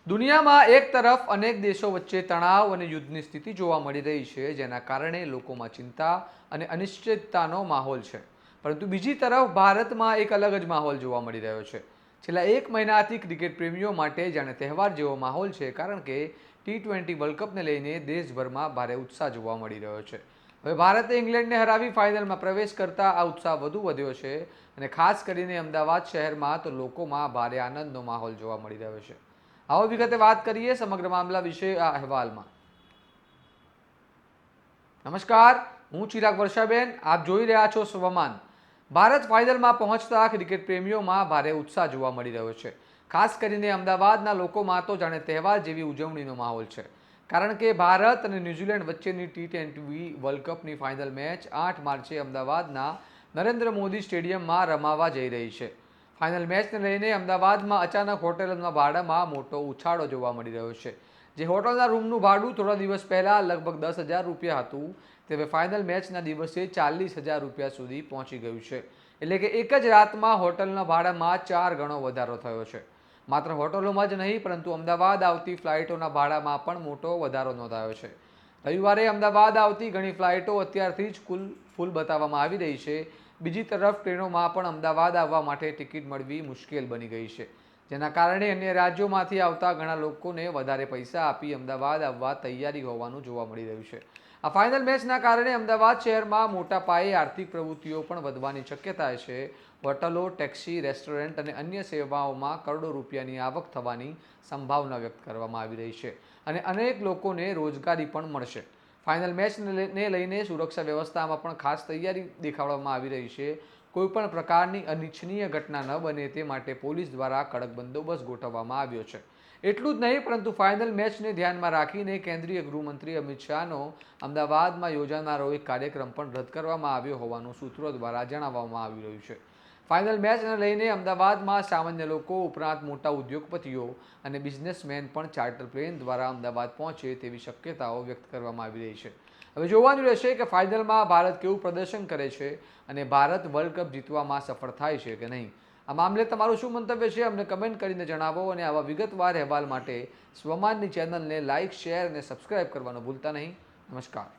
દુનિયામાં એક તરફ અનેક દેશો વચ્ચે તણાવ અને યુદ્ધની સ્થિતિ જોવા મળી રહી છે, જેના કારણે લોકોમાં ચિંતા અને અનિશ્ચિતતાનો માહોલ છે. પરંતુ બીજી તરફ ભારતમાં એક અલગ જ માહોલ જોવા મળી રહ્યો છે. છેલ્લા એક મહિનાથી ક્રિકેટ પ્રેમીઓ માટે જાણે તહેવાર જેવો માહોલ છે, કારણ કે T20 વર્લ્ડ કપને લઈને દેશભરમાં ભારે ઉત્સાહ જોવા મળી રહ્યો છે. હવે ભારતે ઇંગ્લેન્ડને હરાવી ફાઇનલમાં પ્રવેશ કરતા આ ઉત્સાહ વધુ વધ્યો છે અને ખાસ કરીને અમદાવાદ શહેરમાં તો લોકોમાં ભારે આનંદનો માહોલ જોવા મળી રહ્યો છે. આવો વિગતે વાત કરીએ સમગ્ર મામલા વિશે આ અહેવાલમાં. નમસ્કાર, હું ચિરાગ વર્ષાબેન, આપ જોઈ રહ્યા છો સ્વમાન. ભારત ફાઇનલમાં પહોંચતા ક્રિકેટ પ્રેમીઓમાં ભારે ઉત્સાહ જોવા મળી રહ્યો છે. ખાસ કરીને અમદાવાદના લોકોમાં તો જાણે તહેવાર જેવી ઉજવણીનો માહોલ છે, કારણ કે ભારત અને ન્યૂઝીલેન્ડ વચ્ચેની T20 વર્લ્ડ કપની ફાઇનલ મેચ 8 માર્ચે અમદાવાદના નરેન્દ્ર મોદી સ્ટેડિયમમાં રમાવા જઈ રહી છે. ફાઇનલ મેચને લઈને અમદાવાદમાં અચાનક હોટેલના ભાડામાં મોટો ઉછાળો જોવા મળી રહ્યો છે. જે હોટલના રૂમનું ભાડું થોડા દિવસ પહેલાં લગભગ 10,000 રૂપિયા હતું, તે હવે ફાઇનલ મેચના દિવસે 40,000 રૂપિયા સુધી પહોંચી ગયું છે. એટલે કે એક જ રાતમાં હોટલના ભાડામાં 4 ગણો વધારો થયો છે. માત્ર હોટલોમાં જ નહીં, પરંતુ અમદાવાદ આવતી ફ્લાઇટોના ભાડામાં પણ મોટો વધારો નોંધાયો છે. રવિવારે અમદાવાદ આવતી ઘણી ફ્લાઇટો અત્યારથી જ ફૂલ બતાવવામાં આવી રહી છે. બીજી તરફ ટ્રેનોમાં પણ અમદાવાદ આવવા માટે ટિકિટ મળવી મુશ્કેલ બની ગઈ છે, જેના કારણે અન્ય રાજ્યોમાંથી આવતા ઘણા લોકોને વધારે પૈસા આપી અમદાવાદ આવવા તૈયારી હોવાનું જોવા મળી રહ્યું છે. આ ફાઇનલ મેચના કારણે અમદાવાદ શહેરમાં મોટા પાયે આર્થિક પ્રવૃત્તિઓ પણ વધવાની શક્યતા છે. હોટલો, ટેક્સી, રેસ્ટોરન્ટ અને અન્ય સેવાઓમાં કરોડો રૂપિયાની આવક થવાની સંભાવના વ્યક્ત કરવામાં આવી રહી છે અને અનેક લોકોને રોજગારી પણ મળશે. ફાઇનલ મેચને લઈને સુરક્ષા વ્યવસ્થામાં પણ ખાસ તૈયારી દેખાડવામાં આવી રહી છે. કોઈપણ પ્રકારની અનિચ્છનીય ઘટના ન બને તે માટે પોલીસ દ્વારા કડક બંદોબસ્ત ગોઠવવામાં આવ્યો છે. એટલું જ નહીં, પરંતુ ફાઇનલ મેચને ધ્યાનમાં રાખીને કેન્દ્રીય ગૃહમંત્રી અમિત શાહનો અમદાવાદમાં યોજાનારો એક કાર્યક્રમ પણ રદ કરવામાં આવ્યો હોવાનું સૂત્રો દ્વારા જણાવવામાં આવી રહ્યું છે. ફાઇનલ મેચને લઈને અમદાવાદમાં સામાન્ય લોકો ઉપરાંત મોટા ઉદ્યોગપતિઓ અને બિઝનેસમેન પણ ચાર્ટર પ્લેન દ્વારા અમદાવાદ પહોંચે તેવી શક્યતાઓ વ્યક્ત કરવામાં આવી રહી છે. હવે જોવાનું રહેશે કે ફાઇનલમાં ભારત કેવું પ્રદર્શન કરે છે અને ભારત વર્લ્ડ કપ જીતવામાં સફળ થાય છે કે નહીં. આ મામલે તમારું શું મંતવ્ય છે, અમને કમેન્ટ કરીને જણાવો અને આવા વિગતવાર અહેવાલ માટે સ્વમાનની ચેનલને લાઇક, શેર અને સબસ્ક્રાઇબ કરવાનું ભૂલતા નહીં. નમસ્કાર.